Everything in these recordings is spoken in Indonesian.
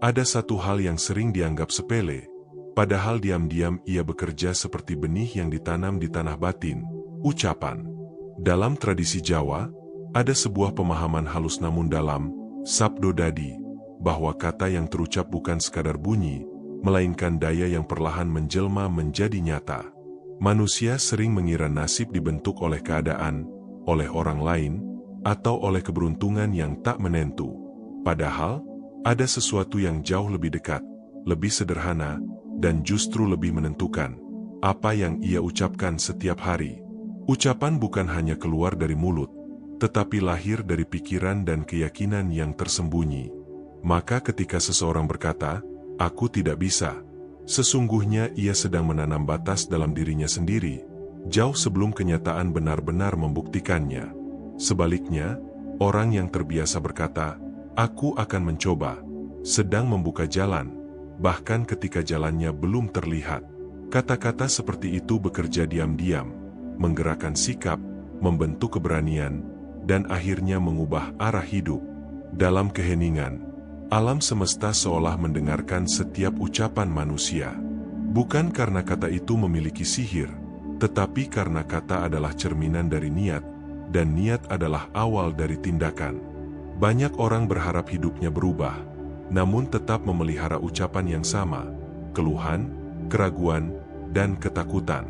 Ada satu hal yang sering dianggap sepele, padahal diam-diam ia bekerja seperti benih yang ditanam di tanah batin, ucapan. Dalam tradisi Jawa, ada sebuah pemahaman halus namun dalam, sabdo dadi, bahwa kata yang terucap bukan sekadar bunyi, melainkan daya yang perlahan menjelma menjadi nyata. Manusia sering mengira nasib dibentuk oleh keadaan, oleh orang lain, atau oleh keberuntungan yang tak menentu. Padahal, ada sesuatu yang jauh lebih dekat, lebih sederhana, dan justru lebih menentukan. Apa yang ia ucapkan setiap hari. Ucapan bukan hanya keluar dari mulut, tetapi lahir dari pikiran dan keyakinan yang tersembunyi. Maka ketika seseorang berkata, "Aku tidak bisa," sesungguhnya ia sedang menanam batas dalam dirinya sendiri, jauh sebelum kenyataan benar-benar membuktikannya. Sebaliknya, orang yang terbiasa berkata, "Aku akan mencoba," sedang membuka jalan, bahkan ketika jalannya belum terlihat. Kata-kata seperti itu bekerja diam-diam, menggerakkan sikap, membentuk keberanian, dan akhirnya mengubah arah hidup. Dalam keheningan, alam semesta seolah mendengarkan setiap ucapan manusia. Bukan karena kata itu memiliki sihir, tetapi karena kata adalah cerminan dari niat, dan niat adalah awal dari tindakan. Banyak orang berharap hidupnya berubah, namun tetap memelihara ucapan yang sama, keluhan, keraguan, dan ketakutan.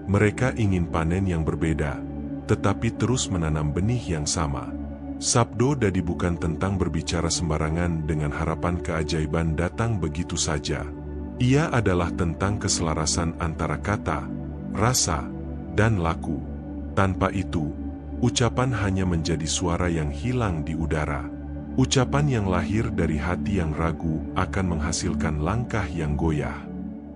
Mereka ingin panen yang berbeda, tetapi terus menanam benih yang sama. Sabdo dadi bukan tentang berbicara sembarangan dengan harapan keajaiban datang begitu saja. Ia adalah tentang keselarasan antara kata, rasa, dan laku. Tanpa itu, ucapan hanya menjadi suara yang hilang di udara. Ucapan yang lahir dari hati yang ragu akan menghasilkan langkah yang goyah.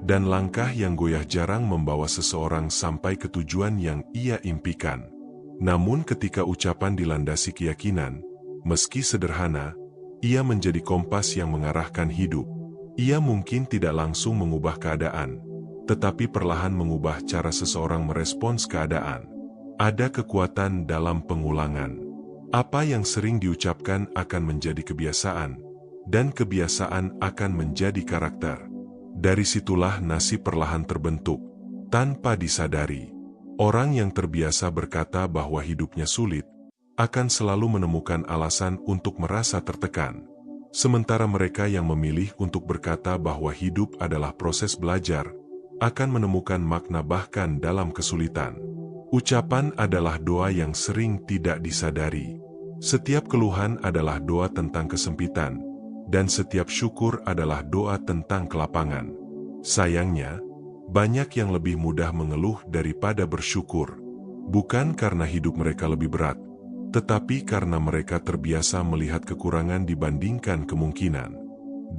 Dan langkah yang goyah jarang membawa seseorang sampai ke tujuan yang ia impikan. Namun ketika ucapan dilandasi keyakinan, meski sederhana, ia menjadi kompas yang mengarahkan hidup. Ia mungkin tidak langsung mengubah keadaan, tetapi perlahan mengubah cara seseorang merespons keadaan. Ada kekuatan dalam pengulangan. Apa yang sering diucapkan akan menjadi kebiasaan, dan kebiasaan akan menjadi karakter. Dari situlah nasib perlahan terbentuk, tanpa disadari. Orang yang terbiasa berkata bahwa hidupnya sulit, akan selalu menemukan alasan untuk merasa tertekan. Sementara mereka yang memilih untuk berkata bahwa hidup adalah proses belajar, akan menemukan makna bahkan dalam kesulitan. Ucapan adalah doa yang sering tidak disadari. Setiap keluhan adalah doa tentang kesempitan, dan setiap syukur adalah doa tentang kelapangan. Sayangnya, banyak yang lebih mudah mengeluh daripada bersyukur. Bukan karena hidup mereka lebih berat, tetapi karena mereka terbiasa melihat kekurangan dibandingkan kemungkinan.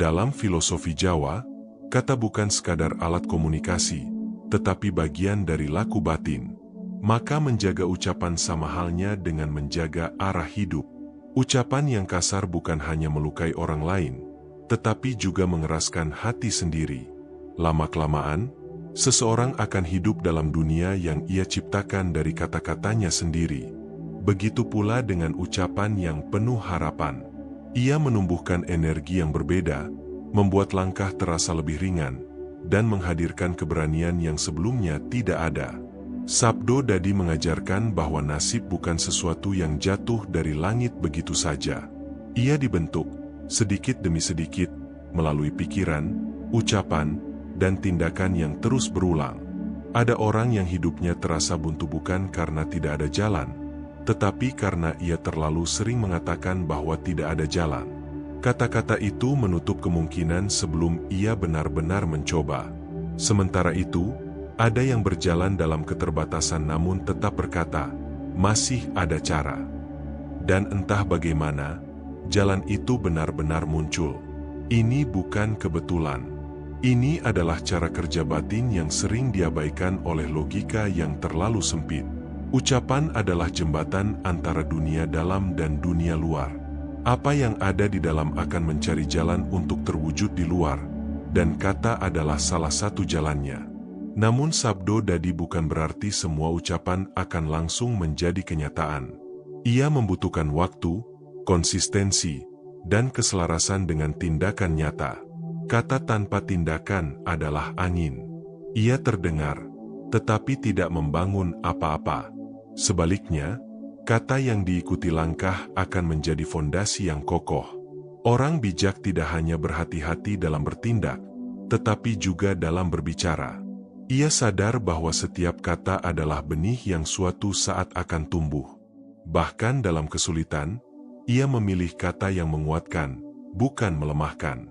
Dalam filosofi Jawa, kata bukan sekadar alat komunikasi, tetapi bagian dari laku batin. Maka menjaga ucapan sama halnya dengan menjaga arah hidup. Ucapan yang kasar bukan hanya melukai orang lain, tetapi juga mengeraskan hati sendiri. Lama-kelamaan, seseorang akan hidup dalam dunia yang ia ciptakan dari kata-katanya sendiri. Begitu pula dengan ucapan yang penuh harapan. Ia menumbuhkan energi yang berbeda, membuat langkah terasa lebih ringan, dan menghadirkan keberanian yang sebelumnya tidak ada. Sabdo dadi mengajarkan bahwa nasib bukan sesuatu yang jatuh dari langit begitu saja. Ia dibentuk, sedikit demi sedikit, melalui pikiran, ucapan, dan tindakan yang terus berulang. Ada orang yang hidupnya terasa buntu bukan karena tidak ada jalan, tetapi karena ia terlalu sering mengatakan bahwa tidak ada jalan. Kata-kata itu menutup kemungkinan sebelum ia benar-benar mencoba. Sementara itu, ada yang berjalan dalam keterbatasan namun tetap berkata, "Masih ada cara." Dan entah bagaimana, jalan itu benar-benar muncul. Ini bukan kebetulan. Ini adalah cara kerja batin yang sering diabaikan oleh logika yang terlalu sempit. Ucapan adalah jembatan antara dunia dalam dan dunia luar. Apa yang ada di dalam akan mencari jalan untuk terwujud di luar, dan kata adalah salah satu jalannya. Namun sabdo dadi bukan berarti semua ucapan akan langsung menjadi kenyataan. Ia membutuhkan waktu, konsistensi, dan keselarasan dengan tindakan nyata. Kata tanpa tindakan adalah angin. Ia terdengar, tetapi tidak membangun apa-apa. Sebaliknya, kata yang diikuti langkah akan menjadi fondasi yang kokoh. Orang bijak tidak hanya berhati-hati dalam bertindak, tetapi juga dalam berbicara. Ia sadar bahwa setiap kata adalah benih yang suatu saat akan tumbuh. Bahkan dalam kesulitan, ia memilih kata yang menguatkan, bukan melemahkan.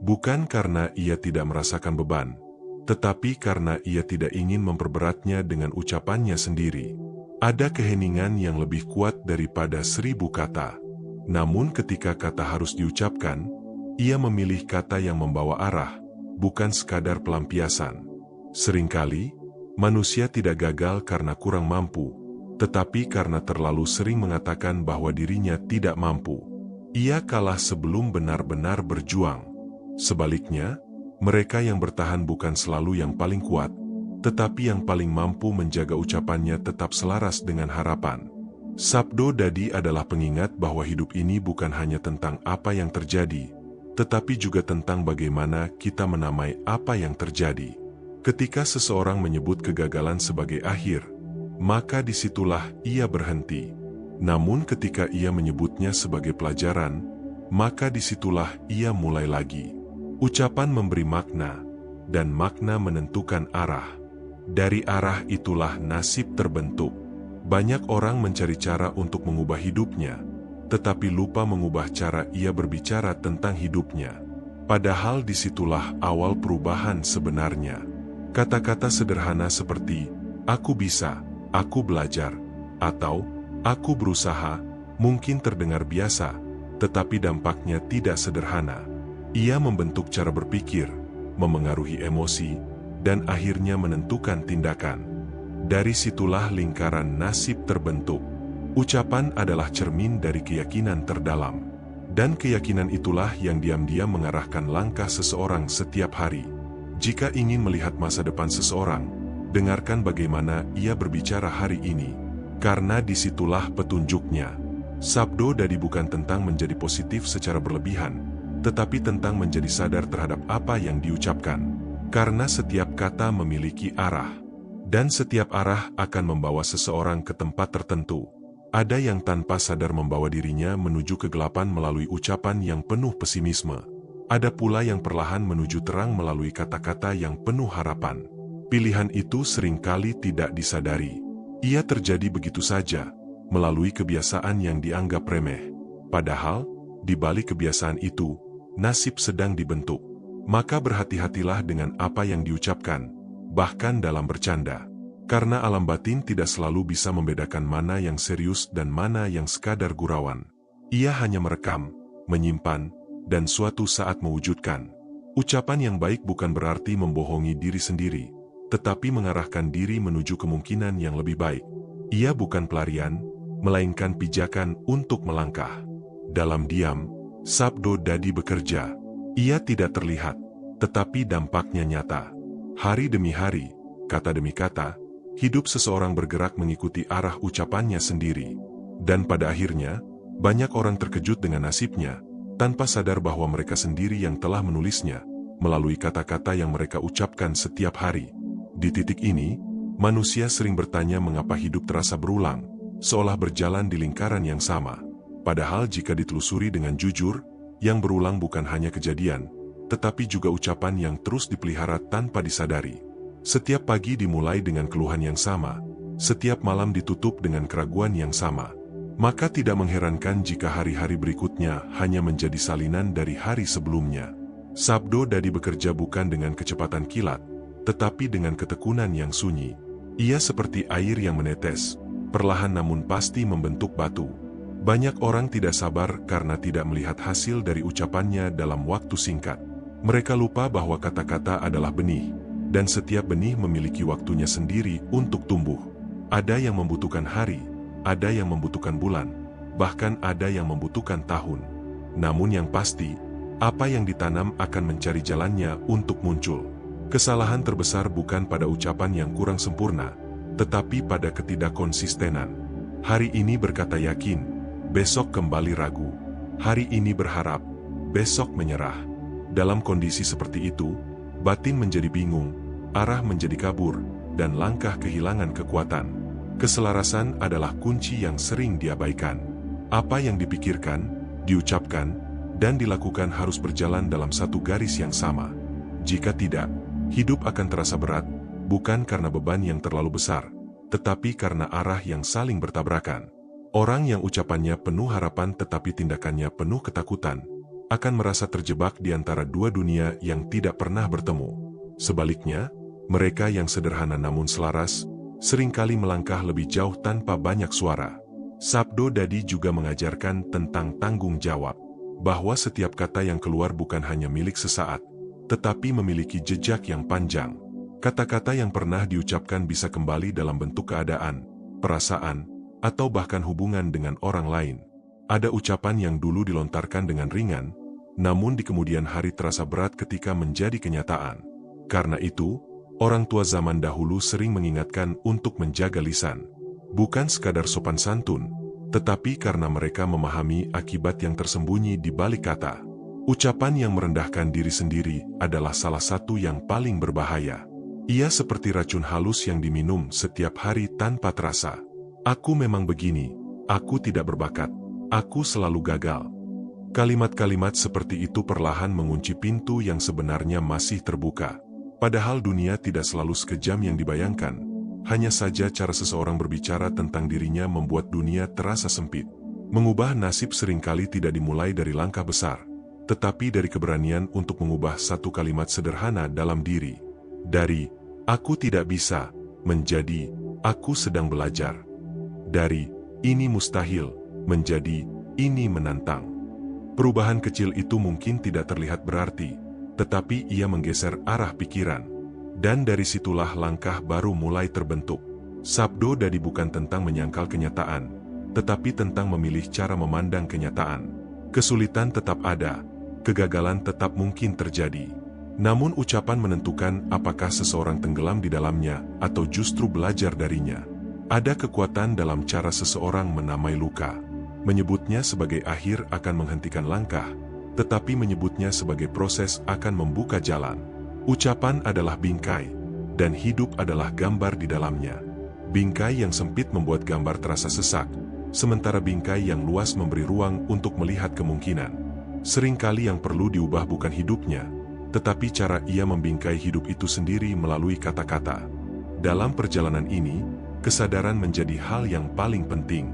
Bukan karena ia tidak merasakan beban, tetapi karena ia tidak ingin memperberatnya dengan ucapannya sendiri. Ada keheningan yang lebih kuat daripada 1000 kata. Namun ketika kata harus diucapkan, ia memilih kata yang membawa arah, bukan sekadar pelampiasan. Seringkali, manusia tidak gagal karena kurang mampu, tetapi karena terlalu sering mengatakan bahwa dirinya tidak mampu. Ia kalah sebelum benar-benar berjuang. Sebaliknya, mereka yang bertahan bukan selalu yang paling kuat, tetapi yang paling mampu menjaga ucapannya tetap selaras dengan harapan. Sabdo Dadi adalah pengingat bahwa hidup ini bukan hanya tentang apa yang terjadi, tetapi juga tentang bagaimana kita menamai apa yang terjadi. Ketika seseorang menyebut kegagalan sebagai akhir, maka disitulah ia berhenti. Namun ketika ia menyebutnya sebagai pelajaran, maka disitulah ia mulai lagi. Ucapan memberi makna, dan makna menentukan arah. Dari arah itulah nasib terbentuk. Banyak orang mencari cara untuk mengubah hidupnya, tetapi lupa mengubah cara ia berbicara tentang hidupnya. Padahal disitulah awal perubahan sebenarnya. Kata-kata sederhana seperti, "Aku bisa, aku belajar," atau "Aku berusaha," mungkin terdengar biasa, tetapi dampaknya tidak sederhana. Ia membentuk cara berpikir, memengaruhi emosi, dan akhirnya menentukan tindakan. Dari situlah lingkaran nasib terbentuk. Ucapan adalah cermin dari keyakinan terdalam. Dan keyakinan itulah yang diam-diam mengarahkan langkah seseorang setiap hari. Jika ingin melihat masa depan seseorang, dengarkan bagaimana ia berbicara hari ini. Karena disitulah petunjuknya. Sabdo Dadi bukan tentang menjadi positif secara berlebihan, tetapi tentang menjadi sadar terhadap apa yang diucapkan. Karena setiap kata memiliki arah. Dan setiap arah akan membawa seseorang ke tempat tertentu. Ada yang tanpa sadar membawa dirinya menuju kegelapan melalui ucapan yang penuh pesimisme. Ada pula yang perlahan menuju terang melalui kata-kata yang penuh harapan. Pilihan itu seringkali tidak disadari. Ia terjadi begitu saja, melalui kebiasaan yang dianggap remeh. Padahal, di balik kebiasaan itu, nasib sedang dibentuk. Maka berhati-hatilah dengan apa yang diucapkan, bahkan dalam bercanda. Karena alam batin tidak selalu bisa membedakan mana yang serius dan mana yang sekadar gurauan. Ia hanya merekam, menyimpan, dan suatu saat mewujudkan. Ucapan yang baik bukan berarti membohongi diri sendiri, tetapi mengarahkan diri menuju kemungkinan yang lebih baik. Ia bukan pelarian, melainkan pijakan untuk melangkah. Dalam diam, Sabdo Dadi bekerja. Ia tidak terlihat, tetapi dampaknya nyata. Hari demi hari, kata demi kata, hidup seseorang bergerak mengikuti arah ucapannya sendiri. Dan pada akhirnya, banyak orang terkejut dengan nasibnya, tanpa sadar bahwa mereka sendiri yang telah menulisnya, melalui kata-kata yang mereka ucapkan setiap hari. Di titik ini, manusia sering bertanya mengapa hidup terasa berulang, seolah berjalan di lingkaran yang sama. Padahal jika ditelusuri dengan jujur, yang berulang bukan hanya kejadian, tetapi juga ucapan yang terus dipelihara tanpa disadari. Setiap pagi dimulai dengan keluhan yang sama, setiap malam ditutup dengan keraguan yang sama. Maka tidak mengherankan jika hari-hari berikutnya hanya menjadi salinan dari hari sebelumnya. Sabdo Dadi bekerja bukan dengan kecepatan kilat, tetapi dengan ketekunan yang sunyi. Ia seperti air yang menetes, perlahan namun pasti membentuk batu. Banyak orang tidak sabar karena tidak melihat hasil dari ucapannya dalam waktu singkat. Mereka lupa bahwa kata-kata adalah benih, dan setiap benih memiliki waktunya sendiri untuk tumbuh. Ada yang membutuhkan hari, ada yang membutuhkan bulan, bahkan ada yang membutuhkan tahun. Namun yang pasti, apa yang ditanam akan mencari jalannya untuk muncul. Kesalahan terbesar bukan pada ucapan yang kurang sempurna, tetapi pada ketidakkonsistenan. Hari ini berkata yakin, besok kembali ragu. Hari ini berharap, besok menyerah. Dalam kondisi seperti itu, batin menjadi bingung, arah menjadi kabur, dan langkah kehilangan kekuatan. Keselarasan adalah kunci yang sering diabaikan. Apa yang dipikirkan, diucapkan, dan dilakukan harus berjalan dalam satu garis yang sama. Jika tidak, hidup akan terasa berat, bukan karena beban yang terlalu besar, tetapi karena arah yang saling bertabrakan. Orang yang ucapannya penuh harapan tetapi tindakannya penuh ketakutan, akan merasa terjebak di antara dua dunia yang tidak pernah bertemu. Sebaliknya, mereka yang sederhana namun selaras, seringkali melangkah lebih jauh tanpa banyak suara. Sabdo Dadi juga mengajarkan tentang tanggung jawab, bahwa setiap kata yang keluar bukan hanya milik sesaat, tetapi memiliki jejak yang panjang. Kata-kata yang pernah diucapkan bisa kembali dalam bentuk keadaan, perasaan, atau bahkan hubungan dengan orang lain. Ada ucapan yang dulu dilontarkan dengan ringan, namun di kemudian hari terasa berat ketika menjadi kenyataan. Karena itu, orang tua zaman dahulu sering mengingatkan untuk menjaga lisan. Bukan sekadar sopan santun, tetapi karena mereka memahami akibat yang tersembunyi di balik kata. Ucapan yang merendahkan diri sendiri adalah salah satu yang paling berbahaya. Ia seperti racun halus yang diminum setiap hari tanpa terasa. Aku memang begini, aku tidak berbakat, aku selalu gagal. Kalimat-kalimat seperti itu perlahan mengunci pintu yang sebenarnya masih terbuka. Padahal dunia tidak selalu sekejam yang dibayangkan. Hanya saja cara seseorang berbicara tentang dirinya membuat dunia terasa sempit. Mengubah nasib seringkali tidak dimulai dari langkah besar, tetapi dari keberanian untuk mengubah satu kalimat sederhana dalam diri. Dari, aku tidak bisa, menjadi, aku sedang belajar. Dari, ini mustahil, menjadi, ini menantang. Perubahan kecil itu mungkin tidak terlihat berarti, tetapi ia menggeser arah pikiran. Dan dari situlah langkah baru mulai terbentuk. Sabdo Dadi bukan tentang menyangkal kenyataan, tetapi tentang memilih cara memandang kenyataan. Kesulitan tetap ada, kegagalan tetap mungkin terjadi. Namun ucapan menentukan apakah seseorang tenggelam di dalamnya atau justru belajar darinya. Ada kekuatan dalam cara seseorang menamai luka. Menyebutnya sebagai akhir akan menghentikan langkah, tetapi menyebutnya sebagai proses akan membuka jalan. Ucapan adalah bingkai, dan hidup adalah gambar di dalamnya. Bingkai yang sempit membuat gambar terasa sesak, sementara bingkai yang luas memberi ruang untuk melihat kemungkinan. Seringkali yang perlu diubah bukan hidupnya, tetapi cara ia membingkai hidup itu sendiri melalui kata-kata. Dalam perjalanan ini, kesadaran menjadi hal yang paling penting.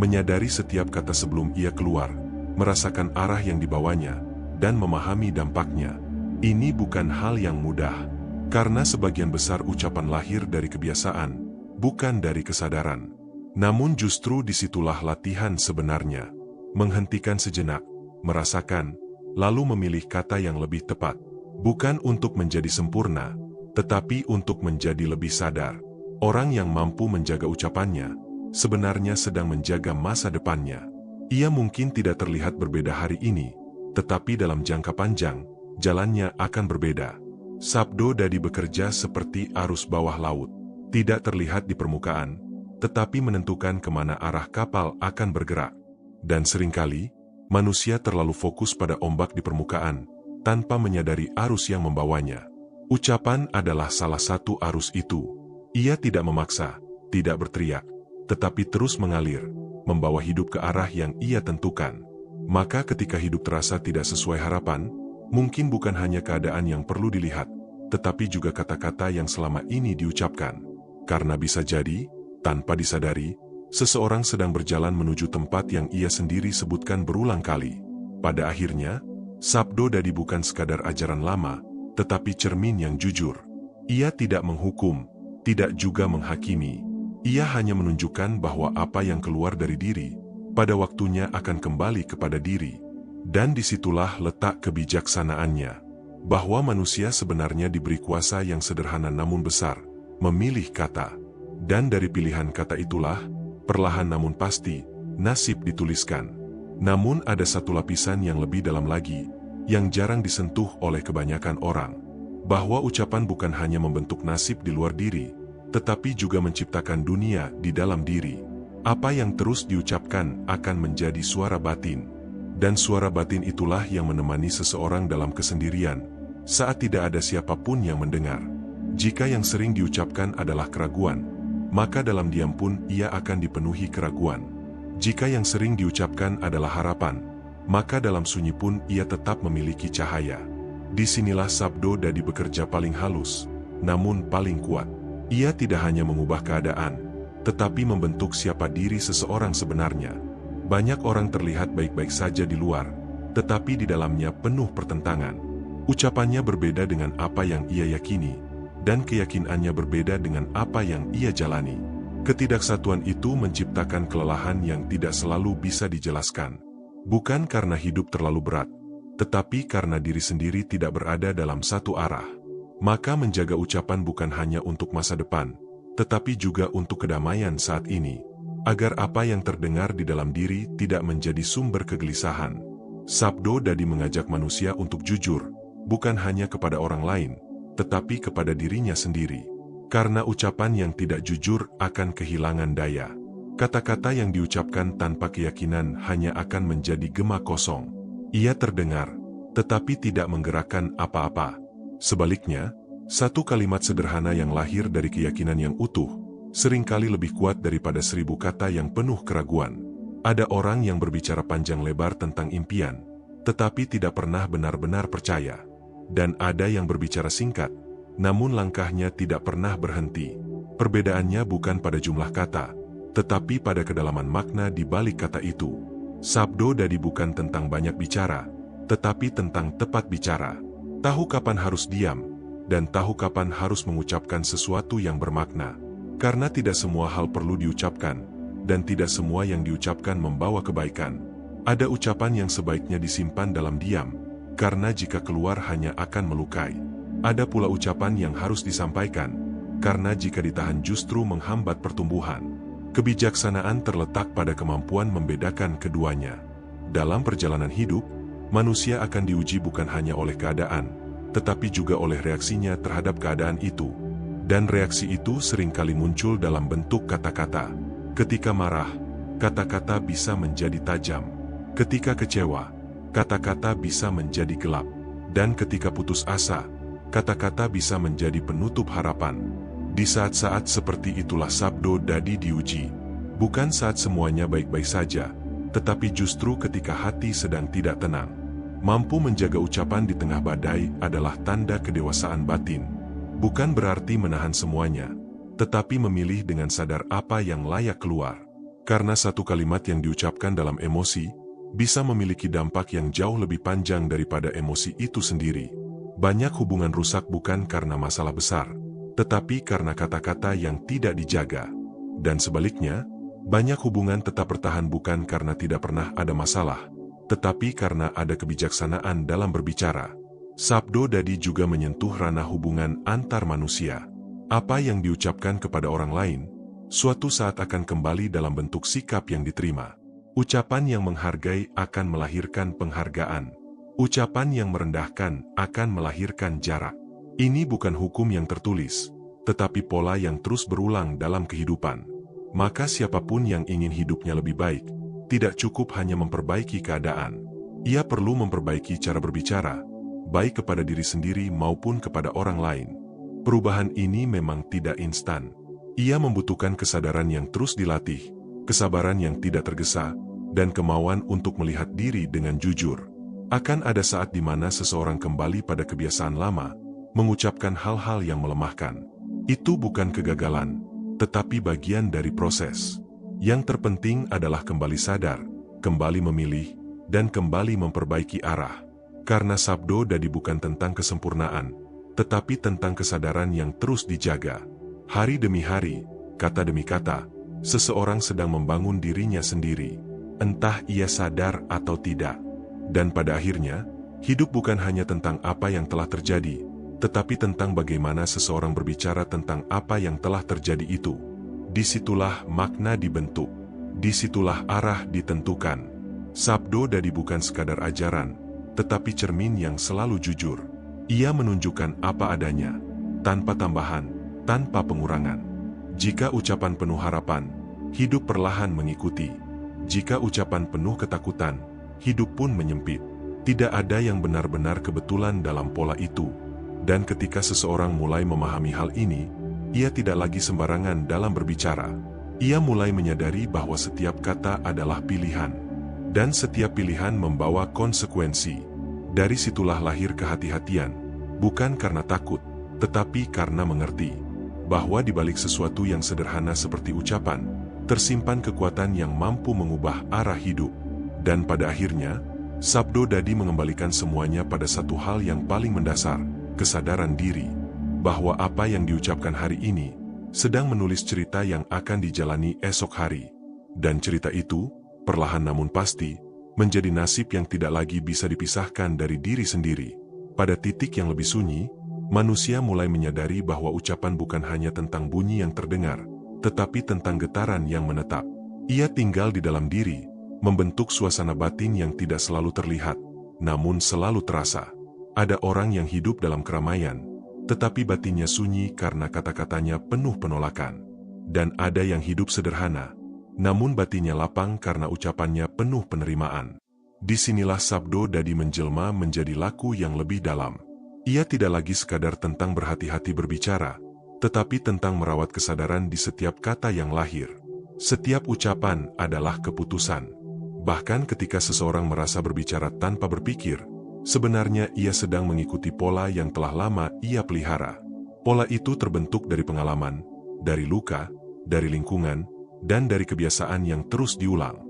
Menyadari setiap kata sebelum ia keluar, merasakan arah yang dibawanya, dan memahami dampaknya. Ini bukan hal yang mudah, karena sebagian besar ucapan lahir dari kebiasaan, bukan dari kesadaran. Namun justru disitulah latihan sebenarnya. Menghentikan sejenak, merasakan, lalu memilih kata yang lebih tepat. Bukan untuk menjadi sempurna, tetapi untuk menjadi lebih sadar. Orang yang mampu menjaga ucapannya, sebenarnya sedang menjaga masa depannya. Ia mungkin tidak terlihat berbeda hari ini, tetapi dalam jangka panjang, jalannya akan berbeda. Sabdo Dadi bekerja seperti arus bawah laut. Tidak terlihat di permukaan, tetapi menentukan kemana arah kapal akan bergerak. Dan seringkali, manusia terlalu fokus pada ombak di permukaan, tanpa menyadari arus yang membawanya. Ucapan adalah salah satu arus itu. Ia tidak memaksa, tidak berteriak, tetapi terus mengalir, membawa hidup ke arah yang ia tentukan. Maka ketika hidup terasa tidak sesuai harapan, mungkin bukan hanya keadaan yang perlu dilihat, tetapi juga kata-kata yang selama ini diucapkan. Karena bisa jadi, tanpa disadari, seseorang sedang berjalan menuju tempat yang ia sendiri sebutkan berulang kali. Pada akhirnya, Sabdo Dadi bukan sekadar ajaran lama, tetapi cermin yang jujur. Ia tidak menghukum, tidak juga menghakimi. Ia hanya menunjukkan bahwa apa yang keluar dari diri, pada waktunya akan kembali kepada diri. Dan disitulah letak kebijaksanaannya. Bahwa manusia sebenarnya diberi kuasa yang sederhana namun besar, memilih kata. Dan dari pilihan kata itulah, perlahan namun pasti, nasib dituliskan. Namun ada satu lapisan yang lebih dalam lagi, yang jarang disentuh oleh kebanyakan orang. Bahwa ucapan bukan hanya membentuk nasib di luar diri, tetapi juga menciptakan dunia di dalam diri. Apa yang terus diucapkan akan menjadi suara batin. Dan suara batin itulah yang menemani seseorang dalam kesendirian, saat tidak ada siapapun yang mendengar. Jika yang sering diucapkan adalah keraguan, maka dalam diam pun ia akan dipenuhi keraguan. Jika yang sering diucapkan adalah harapan, maka dalam sunyi pun ia tetap memiliki cahaya. Disinilah Sabdo Dadi bekerja paling halus, namun paling kuat. Ia tidak hanya mengubah keadaan, tetapi membentuk siapa diri seseorang sebenarnya. Banyak orang terlihat baik-baik saja di luar, tetapi di dalamnya penuh pertentangan. Ucapannya berbeda dengan apa yang ia yakini, dan keyakinannya berbeda dengan apa yang ia jalani. Ketidaksatuan itu menciptakan kelelahan yang tidak selalu bisa dijelaskan. Bukan karena hidup terlalu berat, tetapi karena diri sendiri tidak berada dalam satu arah. Maka menjaga ucapan bukan hanya untuk masa depan, tetapi juga untuk kedamaian saat ini. Agar apa yang terdengar di dalam diri tidak menjadi sumber kegelisahan. Sabdo Dadi mengajak manusia untuk jujur, bukan hanya kepada orang lain, tetapi kepada dirinya sendiri. Karena ucapan yang tidak jujur akan kehilangan daya. Kata-kata yang diucapkan tanpa keyakinan hanya akan menjadi gema kosong. Ia terdengar, tetapi tidak menggerakkan apa-apa. Sebaliknya, satu kalimat sederhana yang lahir dari keyakinan yang utuh, seringkali lebih kuat daripada 1000 kata yang penuh keraguan. Ada orang yang berbicara panjang lebar tentang impian, tetapi tidak pernah benar-benar percaya. Dan ada yang berbicara singkat, namun langkahnya tidak pernah berhenti. Perbedaannya bukan pada jumlah kata, tetapi pada kedalaman makna di balik kata itu. Sabdo Dadi bukan tentang banyak bicara, tetapi tentang tepat bicara. Tahu kapan harus diam, dan tahu kapan harus mengucapkan sesuatu yang bermakna. Karena tidak semua hal perlu diucapkan, dan tidak semua yang diucapkan membawa kebaikan. Ada ucapan yang sebaiknya disimpan dalam diam, karena jika keluar hanya akan melukai. Ada pula ucapan yang harus disampaikan, karena jika ditahan justru menghambat pertumbuhan. Kebijaksanaan terletak pada kemampuan membedakan keduanya. Dalam perjalanan hidup, manusia akan diuji bukan hanya oleh keadaan, tetapi juga oleh reaksinya terhadap keadaan itu. Dan reaksi itu seringkali muncul dalam bentuk kata-kata. Ketika marah, kata-kata bisa menjadi tajam. Ketika kecewa, kata-kata bisa menjadi gelap. Dan ketika putus asa, kata-kata bisa menjadi penutup harapan. Di saat-saat seperti itulah Sabdo Dadi diuji. Bukan saat semuanya baik-baik saja, tetapi justru ketika hati sedang tidak tenang. Mampu menjaga ucapan di tengah badai adalah tanda kedewasaan batin. Bukan berarti menahan semuanya, tetapi memilih dengan sadar apa yang layak keluar. Karena satu kalimat yang diucapkan dalam emosi, bisa memiliki dampak yang jauh lebih panjang daripada emosi itu sendiri. Banyak hubungan rusak bukan karena masalah besar, tetapi karena kata-kata yang tidak dijaga. Dan sebaliknya, banyak hubungan tetap bertahan bukan karena tidak pernah ada masalah, tetapi karena ada kebijaksanaan dalam berbicara. Sabdo Dadi juga menyentuh ranah hubungan antar manusia. Apa yang diucapkan kepada orang lain, suatu saat akan kembali dalam bentuk sikap yang diterima. Ucapan yang menghargai akan melahirkan penghargaan. Ucapan yang merendahkan akan melahirkan jarak. Ini bukan hukum yang tertulis, tetapi pola yang terus berulang dalam kehidupan. Maka siapapun yang ingin hidupnya lebih baik, tidak cukup hanya memperbaiki keadaan. Ia perlu memperbaiki cara berbicara, baik kepada diri sendiri maupun kepada orang lain. Perubahan ini memang tidak instan. Ia membutuhkan kesadaran yang terus dilatih, kesabaran yang tidak tergesa, dan kemauan untuk melihat diri dengan jujur. Akan ada saat di mana seseorang kembali pada kebiasaan lama, mengucapkan hal-hal yang melemahkan. Itu bukan kegagalan, tetapi bagian dari proses. Yang terpenting adalah kembali sadar, kembali memilih, dan kembali memperbaiki arah. Karena Sabdo Dadi bukan tentang kesempurnaan, tetapi tentang kesadaran yang terus dijaga. Hari demi hari, kata demi kata, seseorang sedang membangun dirinya sendiri, entah ia sadar atau tidak. Dan pada akhirnya, hidup bukan hanya tentang apa yang telah terjadi, tetapi tentang bagaimana seseorang berbicara tentang apa yang telah terjadi itu. Disitulah makna dibentuk, disitulah arah ditentukan. Sabdo Dadi bukan sekadar ajaran, tetapi cermin yang selalu jujur. Ia menunjukkan apa adanya, tanpa tambahan, tanpa pengurangan. Jika ucapan penuh harapan, hidup perlahan mengikuti. Jika ucapan penuh ketakutan, hidup pun menyempit. Tidak ada yang benar-benar kebetulan dalam pola itu. Dan ketika seseorang mulai memahami hal ini, ia tidak lagi sembarangan dalam berbicara. Ia mulai menyadari bahwa setiap kata adalah pilihan. Dan setiap pilihan membawa konsekuensi. Dari situlah lahir kehati-hatian, bukan karena takut, tetapi karena mengerti bahwa di balik sesuatu yang sederhana seperti ucapan, tersimpan kekuatan yang mampu mengubah arah hidup. Dan pada akhirnya, Sabdo Dadi mengembalikan semuanya pada satu hal yang paling mendasar, kesadaran diri, bahwa apa yang diucapkan hari ini, sedang menulis cerita yang akan dijalani esok hari. Dan cerita itu, perlahan namun pasti, menjadi nasib yang tidak lagi bisa dipisahkan dari diri sendiri. Pada titik yang lebih sunyi, manusia mulai menyadari bahwa ucapan bukan hanya tentang bunyi yang terdengar, tetapi tentang getaran yang menetap. Ia tinggal di dalam diri, membentuk suasana batin yang tidak selalu terlihat, namun selalu terasa. Ada orang yang hidup dalam keramaian, tetapi batinnya sunyi karena kata-katanya penuh penolakan. Dan ada yang hidup sederhana, namun batinnya lapang karena ucapannya penuh penerimaan. Disinilah Sabdo Dadi menjelma menjadi laku yang lebih dalam. Ia tidak lagi sekadar tentang berhati-hati berbicara, tetapi tentang merawat kesadaran di setiap kata yang lahir. Setiap ucapan adalah keputusan. Bahkan ketika seseorang merasa berbicara tanpa berpikir, sebenarnya ia sedang mengikuti pola yang telah lama ia pelihara. Pola itu terbentuk dari pengalaman, dari luka, dari lingkungan, dan dari kebiasaan yang terus diulang.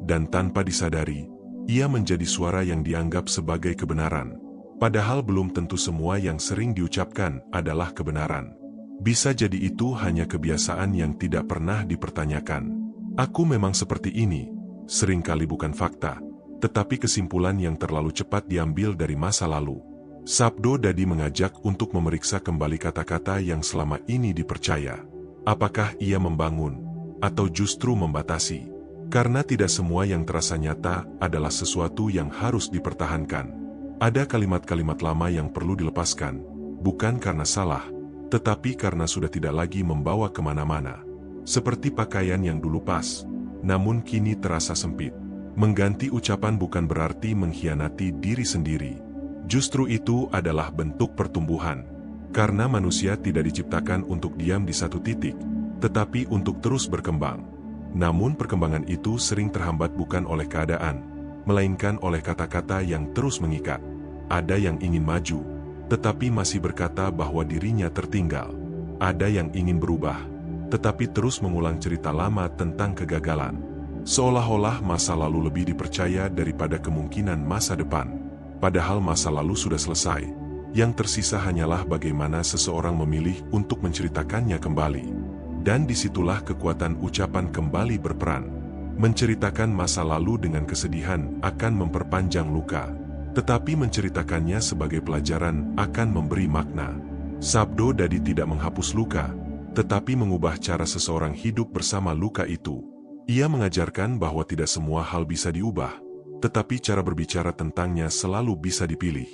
Dan tanpa disadari, ia menjadi suara yang dianggap sebagai kebenaran. Padahal belum tentu semua yang sering diucapkan adalah kebenaran. Bisa jadi itu hanya kebiasaan yang tidak pernah dipertanyakan. Aku memang seperti ini, seringkali bukan fakta, tetapi kesimpulan yang terlalu cepat diambil dari masa lalu. Sabdo Dadi mengajak untuk memeriksa kembali kata-kata yang selama ini dipercaya. Apakah ia membangun, atau justru membatasi? Karena tidak semua yang terasa nyata adalah sesuatu yang harus dipertahankan. Ada kalimat-kalimat lama yang perlu dilepaskan, bukan karena salah, tetapi karena sudah tidak lagi membawa kemana-mana. Seperti pakaian yang dulu pas, namun kini terasa sempit. Mengganti ucapan bukan berarti mengkhianati diri sendiri. Justru itu adalah bentuk pertumbuhan. Karena manusia tidak diciptakan untuk diam di satu titik, tetapi untuk terus berkembang. Namun perkembangan itu sering terhambat bukan oleh keadaan, melainkan oleh kata-kata yang terus mengikat. Ada yang ingin maju, tetapi masih berkata bahwa dirinya tertinggal. Ada yang ingin berubah, tetapi terus mengulang cerita lama tentang kegagalan. Seolah-olah masa lalu lebih dipercaya daripada kemungkinan masa depan. Padahal masa lalu sudah selesai. Yang tersisa hanyalah bagaimana seseorang memilih untuk menceritakannya kembali. Dan disitulah kekuatan ucapan kembali berperan. Menceritakan masa lalu dengan kesedihan akan memperpanjang luka. Tetapi menceritakannya sebagai pelajaran akan memberi makna. Sabdo Dadi tidak menghapus luka, tetapi mengubah cara seseorang hidup bersama luka itu. Ia mengajarkan bahwa tidak semua hal bisa diubah, tetapi cara berbicara tentangnya selalu bisa dipilih.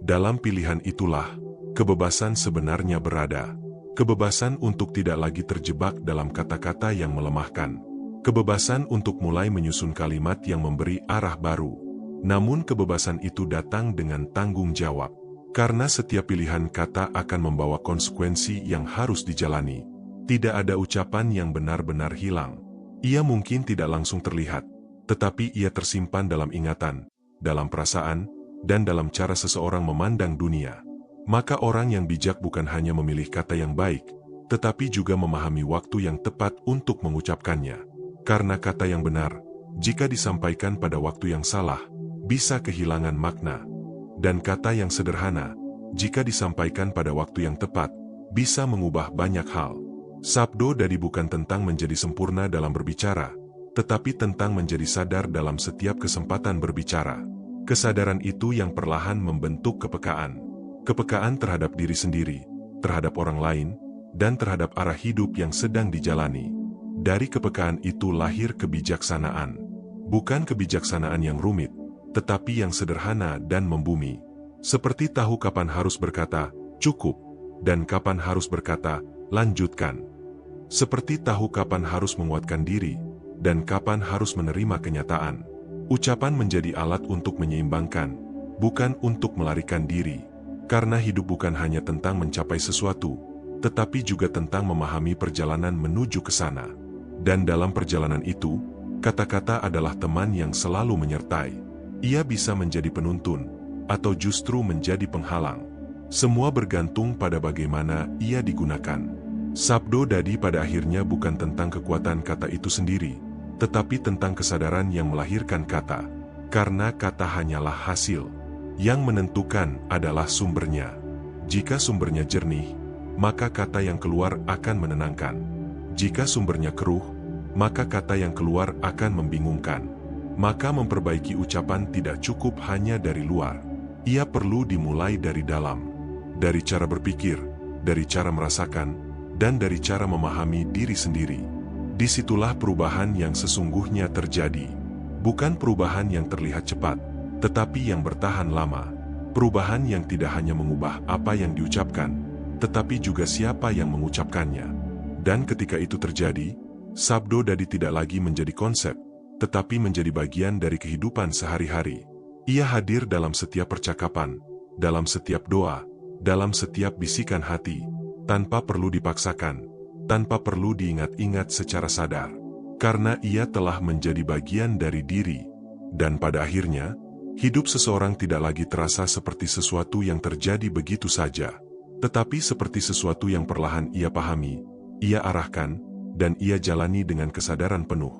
Dalam pilihan itulah, kebebasan sebenarnya berada. Kebebasan untuk tidak lagi terjebak dalam kata-kata yang melemahkan. Kebebasan untuk mulai menyusun kalimat yang memberi arah baru. Namun kebebasan itu datang dengan tanggung jawab. Karena setiap pilihan kata akan membawa konsekuensi yang harus dijalani. Tidak ada ucapan yang benar-benar hilang. Ia mungkin tidak langsung terlihat, tetapi ia tersimpan dalam ingatan, dalam perasaan, dan dalam cara seseorang memandang dunia. Maka orang yang bijak bukan hanya memilih kata yang baik, tetapi juga memahami waktu yang tepat untuk mengucapkannya. Karena kata yang benar, jika disampaikan pada waktu yang salah, bisa kehilangan makna. Dan kata yang sederhana, jika disampaikan pada waktu yang tepat, bisa mengubah banyak hal. Sabdo Dadi bukan tentang menjadi sempurna dalam berbicara, tetapi tentang menjadi sadar dalam setiap kesempatan berbicara. Kesadaran itu yang perlahan membentuk kepekaan. Kepekaan terhadap diri sendiri, terhadap orang lain, dan terhadap arah hidup yang sedang dijalani. Dari kepekaan itu lahir kebijaksanaan. Bukan kebijaksanaan yang rumit, tetapi yang sederhana dan membumi. Seperti tahu kapan harus berkata, cukup, dan kapan harus berkata, lanjutkan. Seperti tahu kapan harus menguatkan diri, dan kapan harus menerima kenyataan. Ucapan menjadi alat untuk menyeimbangkan, bukan untuk melarikan diri. Karena hidup bukan hanya tentang mencapai sesuatu, tetapi juga tentang memahami perjalanan menuju ke sana. Dan dalam perjalanan itu, kata-kata adalah teman yang selalu menyertai. Ia bisa menjadi penuntun, atau justru menjadi penghalang. Semua bergantung pada bagaimana ia digunakan. Sabdo Dadi pada akhirnya bukan tentang kekuatan kata itu sendiri, tetapi tentang kesadaran yang melahirkan kata. Karena kata hanyalah hasil. Yang menentukan adalah sumbernya. Jika sumbernya jernih, maka kata yang keluar akan menenangkan. Jika sumbernya keruh, maka kata yang keluar akan membingungkan. Maka memperbaiki ucapan tidak cukup hanya dari luar. Ia perlu dimulai dari dalam. Dari cara berpikir, dari cara merasakan, dan dari cara memahami diri sendiri. Disitulah perubahan yang sesungguhnya terjadi. Bukan perubahan yang terlihat cepat, tetapi yang bertahan lama. Perubahan yang tidak hanya mengubah apa yang diucapkan, tetapi juga siapa yang mengucapkannya. Dan ketika itu terjadi, Sabdo Dadi tidak lagi menjadi konsep, tetapi menjadi bagian dari kehidupan sehari-hari. Ia hadir dalam setiap percakapan, dalam setiap doa, dalam setiap bisikan hati, tanpa perlu dipaksakan, tanpa perlu diingat-ingat secara sadar. Karena ia telah menjadi bagian dari diri. Dan pada akhirnya, hidup seseorang tidak lagi terasa seperti sesuatu yang terjadi begitu saja, tetapi seperti sesuatu yang perlahan ia pahami, ia arahkan, dan ia jalani dengan kesadaran penuh.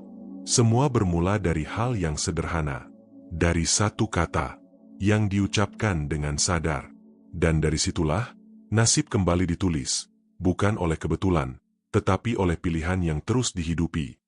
Semua bermula dari hal yang sederhana, dari satu kata yang diucapkan dengan sadar. Dan dari situlah, nasib kembali ditulis, bukan oleh kebetulan, tetapi oleh pilihan yang terus dihidupi.